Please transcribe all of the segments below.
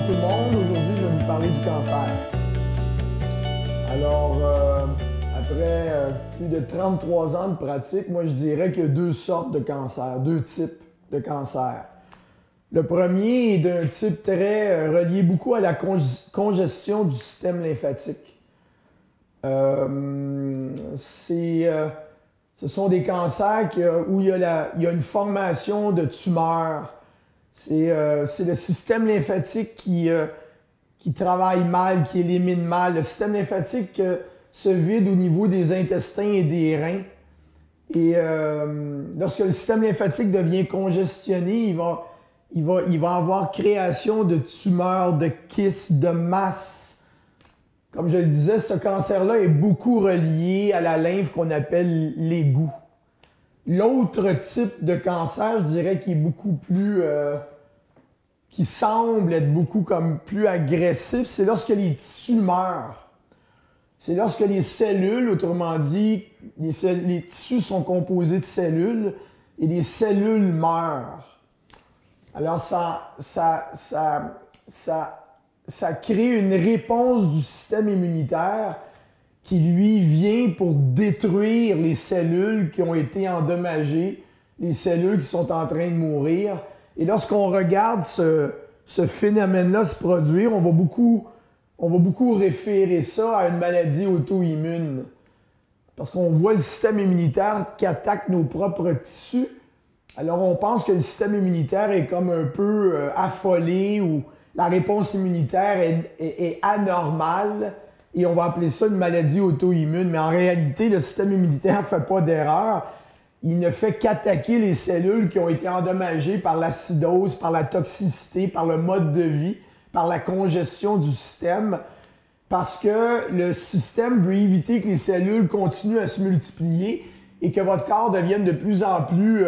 tout le monde. Aujourd'hui, je vais vous parler du cancer. Alors, après plus de 33 ans de pratique, moi je dirais qu'il y a deux sortes de cancer, deux types de cancer. Le premier est d'un type très relié beaucoup à la congestion du système lymphatique. Ce sont des cancers où il y a une formation de tumeurs. C'est le système lymphatique qui travaille mal, qui élimine mal. Le système lymphatique se vide au niveau des intestins et des reins. Et lorsque le système lymphatique devient congestionné, il va avoir création de tumeurs, de kystes, de masses. Comme je le disais, ce cancer-là est beaucoup relié à la lymphe qu'on appelle l'égout. L'autre type de cancer, je dirais, qui est beaucoup plus... qui semble être beaucoup comme plus agressif, c'est lorsque les tissus meurent. C'est lorsque les cellules, autrement dit, les tissus sont composés de cellules et les cellules meurent. Alors ça crée une réponse du système immunitaire qui, lui, vient pour détruire les cellules qui ont été endommagées, les cellules qui sont en train de mourir. Et lorsqu'on regarde ce phénomène-là se produire, on va beaucoup référer ça à une maladie auto-immune. Parce qu'on voit le système immunitaire qui attaque nos propres tissus. Alors on pense que le système immunitaire est comme un peu affolé ou la réponse immunitaire est anormale et on va appeler ça une maladie auto-immune. Mais en réalité, le système immunitaire ne fait pas d'erreur. Il ne fait qu'attaquer les cellules qui ont été endommagées par l'acidose, par la toxicité, par le mode de vie, par la congestion du système, parce que le système veut éviter que les cellules continuent à se multiplier et que votre corps devienne de plus en plus,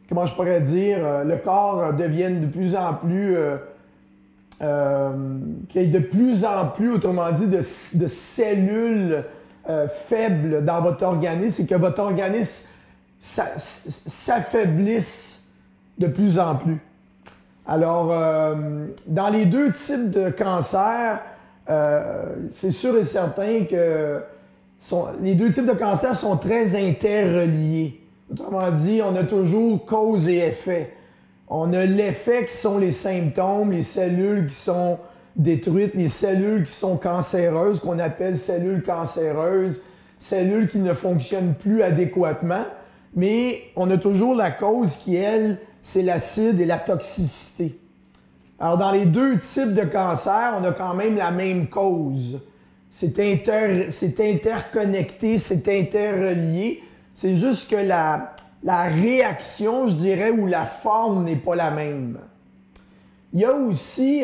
comment je pourrais dire, le corps devienne de plus en plus, qu'il y ait de plus en plus, autrement dit, de cellules faibles dans votre organisme et que votre organisme s'affaiblissent de plus en plus. Alors, dans les deux types de cancers, c'est sûr et certain que les deux types de cancers sont très interreliés. Autrement dit, on a toujours cause et effet. On a l'effet qui sont les symptômes, les cellules qui sont détruites, les cellules qui sont cancéreuses, qu'on appelle cellules cancéreuses, cellules qui ne fonctionnent plus adéquatement. Mais on a toujours la cause qui, elle, c'est l'acide et la toxicité. Alors, dans les deux types de cancer, on a quand même la même cause. C'est interconnecté, c'est interrelié. C'est juste que la réaction, je dirais, ou la forme n'est pas la même. Il y a aussi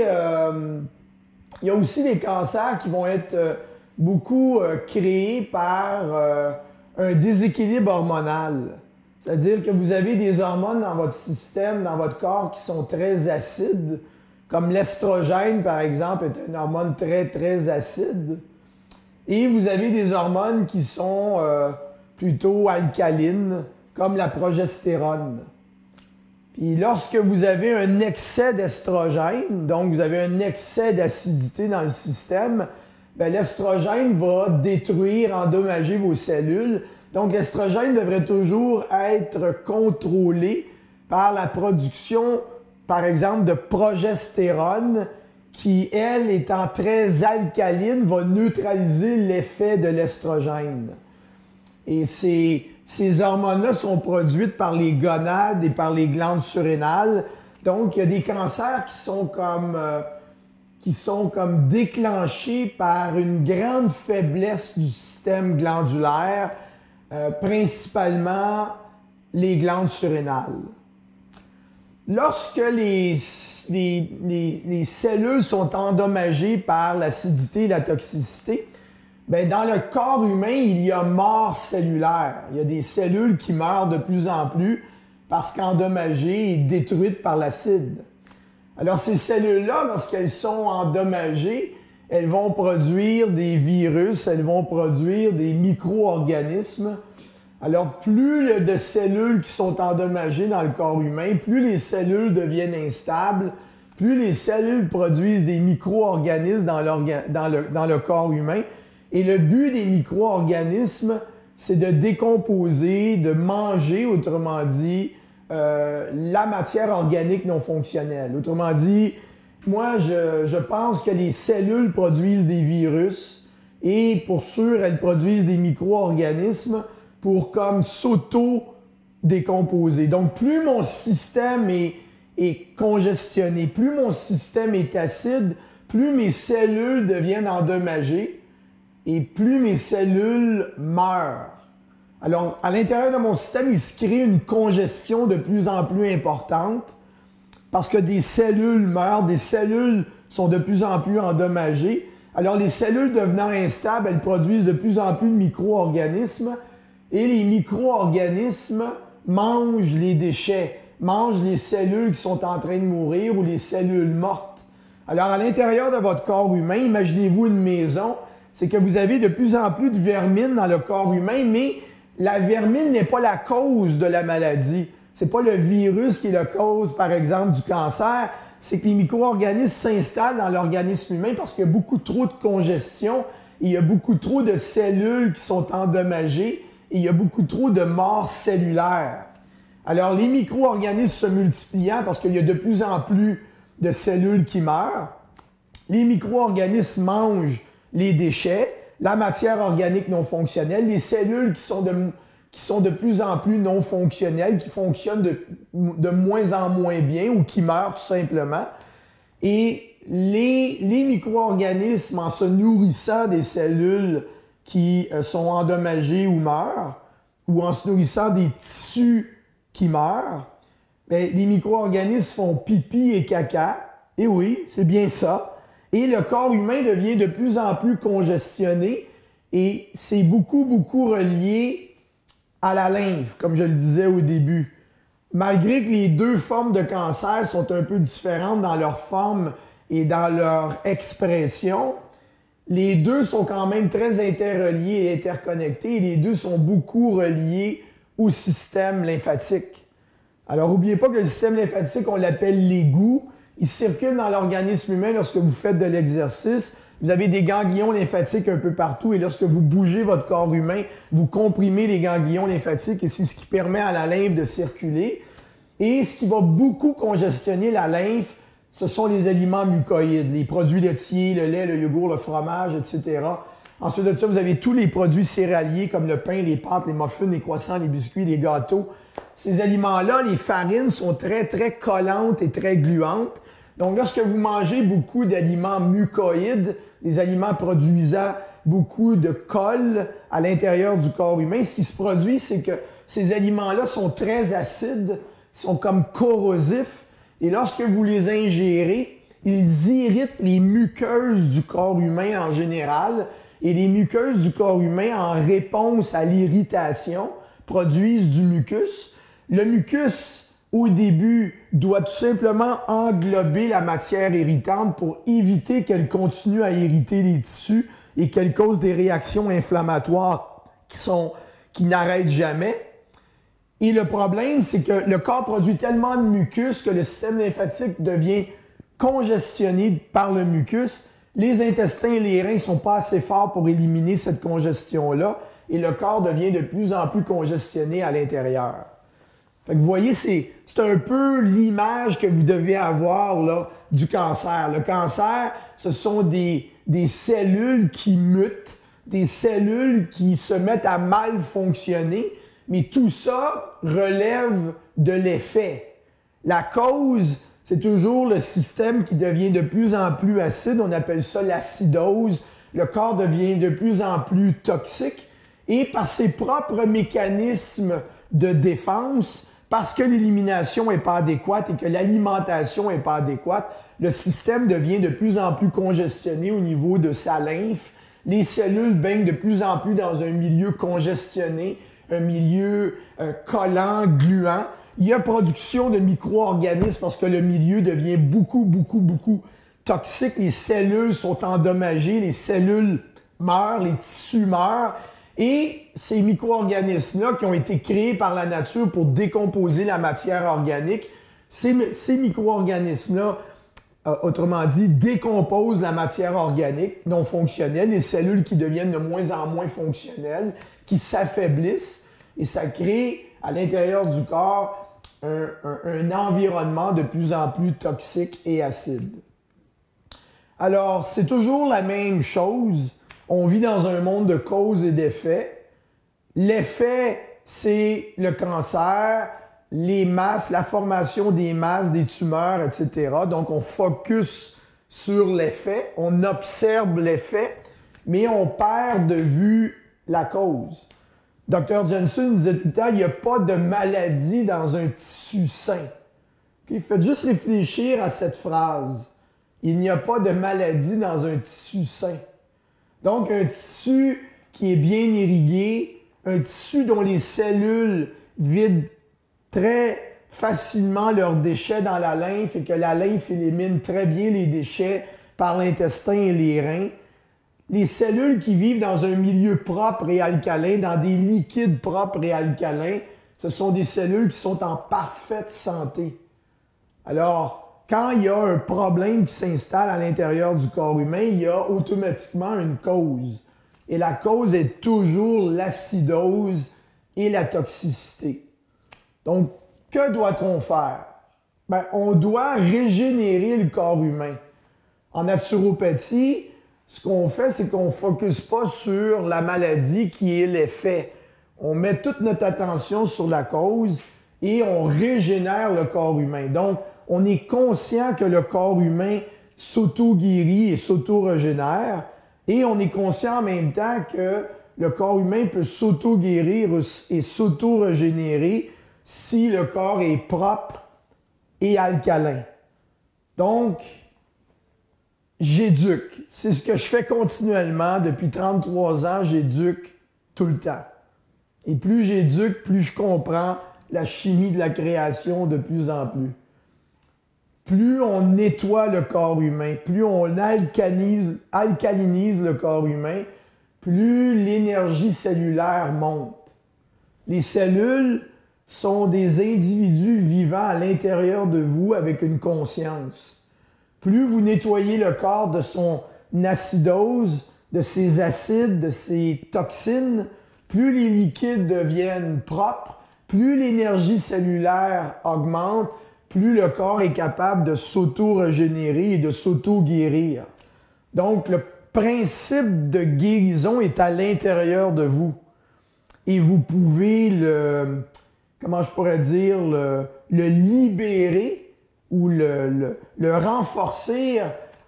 des cancers qui vont être beaucoup créés par un déséquilibre hormonal. C'est-à-dire que vous avez des hormones dans votre système, dans votre corps, qui sont très acides, comme l'estrogène, par exemple, est une hormone très, très acide. Et vous avez des hormones qui sont plutôt alcalines, comme la progestérone. Puis lorsque vous avez un excès d'estrogène, donc vous avez un excès d'acidité dans le système, bien, l'estrogène va détruire, endommager vos cellules. Donc, l'estrogène devrait toujours être contrôlé par la production, par exemple, de progestérone, qui, elle, étant très alcaline, va neutraliser l'effet de l'estrogène. Et ces hormones-là sont produites par les gonades et par les glandes surrénales. Donc, il y a des cancers qui sont comme déclenchés par une grande faiblesse du système glandulaire, principalement les glandes surrénales. Lorsque les cellules sont endommagées par l'acidité et la toxicité, bien, dans le corps humain, il y a mort cellulaire. Il y a des cellules qui meurent de plus en plus parce qu'endommagées et détruites par l'acide. Alors, ces cellules-là, lorsqu'elles sont endommagées, elles vont produire des virus, elles vont produire des micro-organismes. Alors, plus de cellules qui sont endommagées dans le corps humain, plus les cellules deviennent instables, plus les cellules produisent des micro-organismes dans le corps humain. Et le but des micro-organismes, c'est de décomposer, de manger, autrement dit, la matière organique non fonctionnelle. Autrement dit, moi, je pense que les cellules produisent des virus et pour sûr, elles produisent des micro-organismes pour comme s'auto-décomposer. Donc, plus mon système est congestionné, plus mon système est acide, plus mes cellules deviennent endommagées et plus mes cellules meurent. Alors, à l'intérieur de mon système, il se crée une congestion de plus en plus importante parce que des cellules meurent, des cellules sont de plus en plus endommagées. Alors, les cellules devenant instables, elles produisent de plus en plus de micro-organismes et les micro-organismes mangent les déchets, mangent les cellules qui sont en train de mourir ou les cellules mortes. Alors, à l'intérieur de votre corps humain, imaginez-vous une maison, c'est que vous avez de plus en plus de vermine dans le corps humain, mais la vermine n'est pas la cause de la maladie. C'est pas le virus qui est la cause, par exemple, du cancer. C'est que les micro-organismes s'installent dans l'organisme humain parce qu'il y a beaucoup trop de congestion et il y a beaucoup trop de cellules qui sont endommagées et il y a beaucoup trop de morts cellulaires. Alors, les micro-organismes se multipliant parce qu'il y a de plus en plus de cellules qui meurent. Les micro-organismes mangent les déchets, la matière organique non fonctionnelle, les cellules qui sont de plus en plus non fonctionnelles, qui fonctionnent de moins en moins bien ou qui meurent tout simplement. Et les micro-organismes, en se nourrissant des cellules qui sont endommagées ou meurent, ou en se nourrissant des tissus qui meurent, bien, les micro-organismes font pipi et caca. Et oui, c'est bien ça. Et le corps humain devient de plus en plus congestionné et c'est beaucoup relié à la lymphe, comme je le disais au début. Malgré que les deux formes de cancer sont un peu différentes dans leur forme et dans leur expression, les deux sont quand même très interreliés et interconnectés et les deux sont beaucoup reliés au système lymphatique. Alors, n'oubliez pas que le système lymphatique, on l'appelle l'égout. Il circule dans l'organisme humain lorsque vous faites de l'exercice. Vous avez des ganglions lymphatiques un peu partout et lorsque vous bougez votre corps humain, vous comprimez les ganglions lymphatiques et c'est ce qui permet à la lymphe de circuler. Et ce qui va beaucoup congestionner la lymphe, ce sont les aliments mucoïdes, les produits laitiers, le lait, le yogourt, le fromage, etc. Ensuite de ça, vous avez tous les produits céréaliers comme le pain, les pâtes, les muffins, les croissants, les biscuits, les gâteaux. Ces aliments-là, les farines sont très collantes et très gluantes. Donc, lorsque vous mangez beaucoup d'aliments mucoïdes, des aliments produisant beaucoup de colle à l'intérieur du corps humain, ce qui se produit, c'est que ces aliments-là sont très acides, sont comme corrosifs, et lorsque vous les ingérez, ils irritent les muqueuses du corps humain en général, et les muqueuses du corps humain, en réponse à l'irritation, produisent du mucus. Le mucus, au début, doit tout simplement englober la matière irritante pour éviter qu'elle continue à irriter les tissus et qu'elle cause des réactions inflammatoires qui n'arrêtent jamais. Et le problème, c'est que le corps produit tellement de mucus que le système lymphatique devient congestionné par le mucus. Les intestins et les reins ne sont pas assez forts pour éliminer cette congestion-là et le corps devient de plus en plus congestionné à l'intérieur. Fait que vous voyez, c'est un peu l'image que vous devez avoir là, du cancer. Le cancer, ce sont des cellules qui mutent, des cellules qui se mettent à mal fonctionner, mais tout ça relève de l'effet. La cause, c'est toujours le système qui devient de plus en plus acide, on appelle ça l'acidose. Le corps devient de plus en plus toxique et par ses propres mécanismes de défense, parce que l'élimination n'est pas adéquate et que l'alimentation n'est pas adéquate, le système devient de plus en plus congestionné au niveau de sa lymphe. Les cellules baignent de plus en plus dans un milieu congestionné, un milieu collant, gluant. Il y a production de micro-organismes parce que le milieu devient beaucoup toxique. Les cellules sont endommagées, les cellules meurent, les tissus meurent. Et ces micro-organismes-là qui ont été créés par la nature pour décomposer la matière organique, ces micro-organismes-là autrement dit, décompose la matière organique non fonctionnelle, les cellules qui deviennent de moins en moins fonctionnelles, qui s'affaiblissent, et ça crée à l'intérieur du corps un environnement de plus en plus toxique et acide. Alors, c'est toujours la même chose. On vit dans un monde de causes et d'effets. L'effet, c'est le cancer, les masses, la formation des masses, des tumeurs, etc. Donc, on focus sur l'effet, on observe l'effet, mais on perd de vue la cause. Dr. Johnson disait tout le temps, il n'y a pas de maladie dans un tissu sain. Okay? Faites juste réfléchir à cette phrase. Il n'y a pas de maladie dans un tissu sain. Donc, un tissu qui est bien irrigué, un tissu dont les cellules vident très facilement leurs déchets dans la lymphe et que la lymphe élimine très bien les déchets par l'intestin et les reins. Les cellules qui vivent dans un milieu propre et alcalin, dans des liquides propres et alcalins, ce sont des cellules qui sont en parfaite santé. Alors, quand il y a un problème qui s'installe à l'intérieur du corps humain, il y a automatiquement une cause. Et la cause est toujours l'acidose et la toxicité. Donc, que doit-on faire? Ben, on doit régénérer le corps humain. En naturopathie, ce qu'on fait, c'est qu'on ne focus pas sur la maladie qui est l'effet. On met toute notre attention sur la cause et on régénère le corps humain. Donc, on est conscient que le corps humain s'auto-guérit et s'auto-régénère et on est conscient en même temps que le corps humain peut s'auto-guérir et s'auto-régénérer si le corps est propre et alcalin. Donc, j'éduque. C'est ce que je fais continuellement. Depuis 33 ans, j'éduque tout le temps. Et plus j'éduque, plus je comprends la chimie de la création de plus en plus. Plus on nettoie le corps humain, plus on alcalinise le corps humain, plus l'énergie cellulaire monte. Les cellules sont des individus vivant à l'intérieur de vous avec une conscience. Plus vous nettoyez le corps de son acidose, de ses acides, de ses toxines, plus les liquides deviennent propres, plus l'énergie cellulaire augmente, plus le corps est capable de s'auto-régénérer et de s'auto-guérir. Donc, le principe de guérison est à l'intérieur de vous. Et vous pouvez le libérer ou le renforcer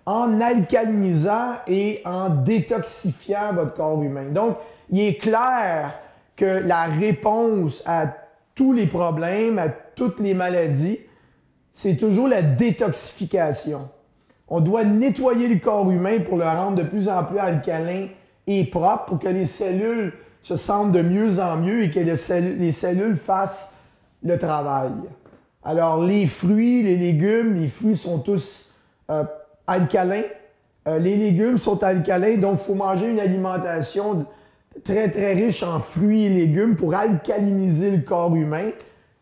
en alcalinisant et en détoxifiant votre corps humain. Donc, il est clair que la réponse à tous les problèmes, à toutes les maladies, c'est toujours la détoxification. On doit nettoyer le corps humain pour le rendre de plus en plus alcalin et propre pour que les cellules se sentent de mieux en mieux et que les cellules fassent le travail. Alors, les fruits, les légumes, les fruits sont tous alcalins. Les légumes sont alcalins, donc il faut manger une alimentation très, très riche en fruits et légumes pour alcaliniser le corps humain.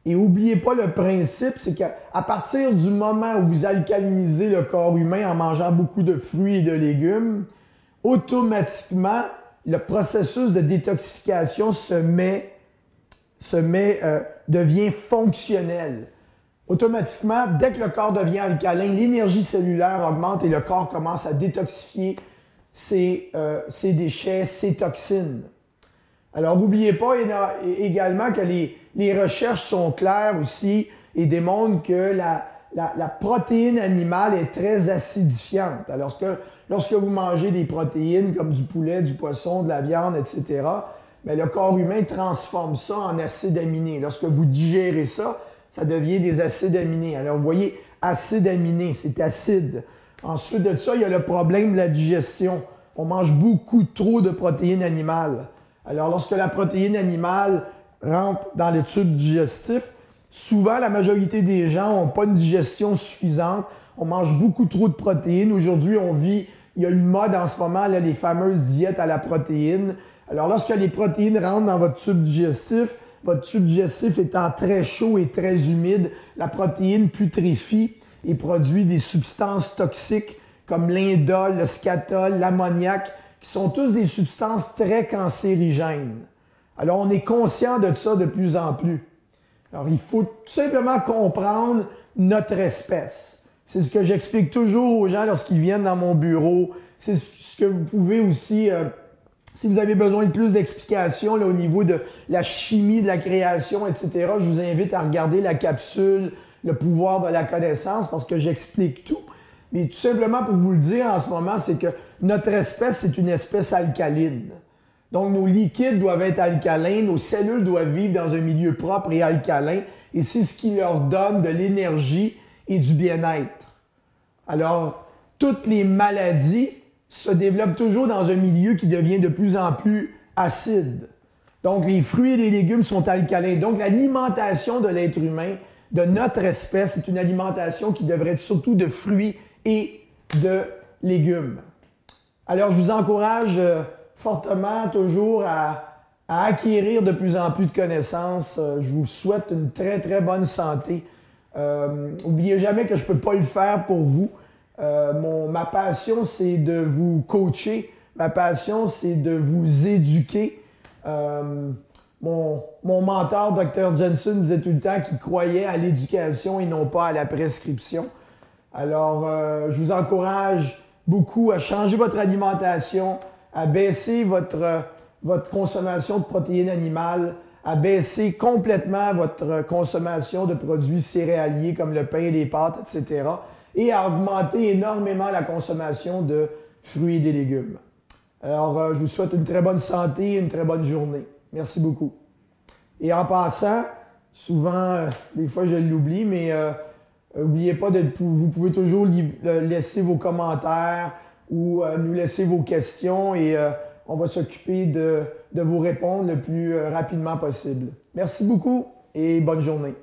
Et n'oubliez pas le principe, c'est qu'à partir du moment où vous alcalinisez le corps humain en mangeant beaucoup de fruits et de légumes, automatiquement, le processus de détoxification devient fonctionnel. Automatiquement, dès que le corps devient alcalin, l'énergie cellulaire augmente et le corps commence à détoxifier ses déchets, ses toxines. Alors, n'oubliez pas également que les recherches sont claires aussi et démontrent que la protéine animale est très acidifiante. Alors, lorsque vous mangez des protéines comme du poulet, du poisson, de la viande, etc., bien, le corps humain transforme ça en acides aminés. Lorsque vous digérez ça, ça devient des acides aminés. Alors, vous voyez, acides aminés, c'est acide. Ensuite de ça, il y a le problème de la digestion. On mange beaucoup trop de protéines animales. Alors, lorsque la protéine animale rentre dans le tube digestif, souvent, la majorité des gens n'ont pas une digestion suffisante. On mange beaucoup trop de protéines. Aujourd'hui, il y a une mode en ce moment, là, les fameuses diètes à la protéine. Alors, lorsque les protéines rentrent dans votre tube digestif étant très chaud et très humide, la protéine putréfie et produit des substances toxiques comme l'indole, le scatol, l'ammoniac, qui sont tous des substances très cancérigènes. Alors, on est conscient de ça de plus en plus. Alors, il faut tout simplement comprendre notre espèce. C'est ce que j'explique toujours aux gens lorsqu'ils viennent dans mon bureau. C'est ce que vous pouvez aussi, si vous avez besoin de plus d'explications au niveau de la chimie de la création, etc., je vous invite à regarder la capsule « Le pouvoir de la connaissance » parce que j'explique tout. Mais tout simplement pour vous le dire en ce moment, c'est que notre espèce, c'est une espèce alcaline. Donc, nos liquides doivent être alcalins, nos cellules doivent vivre dans un milieu propre et alcalin, et c'est ce qui leur donne de l'énergie et du bien-être. Alors, toutes les maladies se développent toujours dans un milieu qui devient de plus en plus acide. Donc, les fruits et les légumes sont alcalins. Donc, l'alimentation de l'être humain, de notre espèce, est une alimentation qui devrait être surtout de fruits et de légumes. Alors, je vous encourage fortement toujours à acquérir de plus en plus de connaissances. Je vous souhaite une très, très bonne santé. N'oubliez jamais que je ne peux pas le faire pour vous. Ma passion, c'est de vous coacher. Ma passion, c'est de vous éduquer. Mon mentor, Dr. Jensen, disait tout le temps qu'il croyait à l'éducation et non pas à la prescription. Alors, je vous encourage beaucoup à changer votre alimentation, à baisser votre consommation de protéines animales, à baisser complètement votre consommation de produits céréaliers comme le pain, les pâtes, etc. et à augmenter énormément la consommation de fruits et des légumes. Alors, je vous souhaite une très bonne santé et une très bonne journée. Merci beaucoup. Et en passant, souvent, des fois je l'oublie, mais n'oubliez pas vous pouvez toujours laisser vos commentaires ou nous laisser vos questions et on va s'occuper de vous répondre le plus rapidement possible. Merci beaucoup et bonne journée.